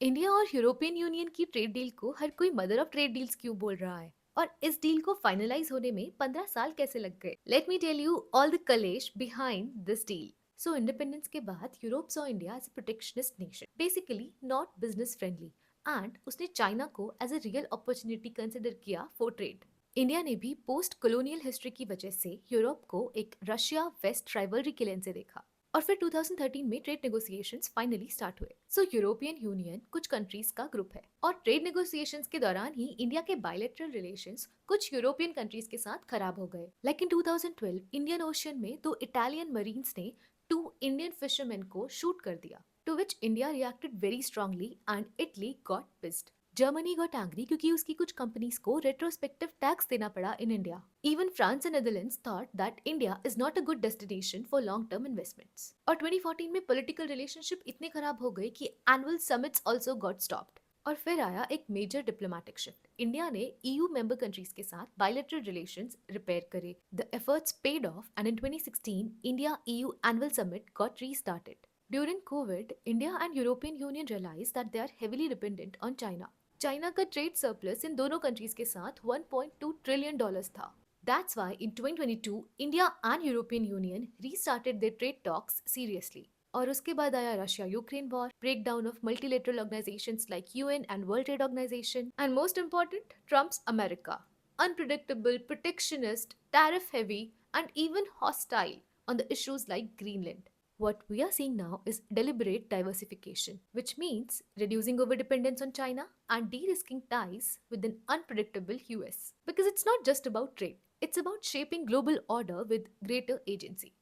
India और European union की trade deal को हर कोई मदर ऑफ ट्रेड डील्स क्यों बोल रहा है और इस डील को फाइनलाइज होने में 15 साल कैसे लग गए? Let me tell you all the कलेश behind this deal. So independence के बाद Europe saw India as a protectionist nation, basically not business friendly, and उसने चाइना को as a real opportunity consider किया फॉर ट्रेड। इंडिया ने भी post colonial history की वजह से यूरोप को एक रशिया वेस्ट राइवलरी के लेंस से देखा, और फिर 2013 में ट्रेड नेगोशिएशंस फाइनली स्टार्ट हुए। सो यूरोपियन यूनियन कुछ कंट्रीज का ग्रुप है, और ट्रेड नेगोशिएशंस के दौरान ही इंडिया के बायलैटरल रिलेशंस कुछ यूरोपियन कंट्रीज के साथ खराब हो गए। लाइक इन 2012 इंडियन ओशन में दो इटालियन मरीन्स ने टू इंडियन फिशरमैन को शूट कर दिया, to which India reacted very strongly and Italy got pissed. Germany got angry क्योंकि उसकी कुछ कंपनीज को रेट्रोस्पेक्टिव टैक्स देना पड़ा in India. Even France and Netherlands thought that India is not a good destination for long-term investments. और 2014 में political relationship इतने खराब हो गए कि annual summits also got stopped. और फिर आया एक मेजर डिप्लोमेटिक शिफ्ट। इंडिया ने EU मेंबर कंट्रीज के साथ बायलैटरल रिलेशंस रिपेयर करे। The efforts paid of and in 2016 India EU annual summit got restarted. During COVID, India and European Union realized that they are heavily dependent on China. China का trade surplus इन दोनों countries के साथ 1.2 trillion dollars था। That's why in 2022, India and European Union restarted their trade talks seriously. और उसके बाद आया Russia Ukraine war, breakdown of multilateral organisations like UN and World Trade Organization, and most important Trump's America, unpredictable, protectionist, tariff heavy, and even hostile on the issues like Greenland. What we are seeing now is deliberate diversification, which means reducing overdependence on China and de-risking ties with an unpredictable US. Because it's not just about trade, it's about shaping global order with greater agency.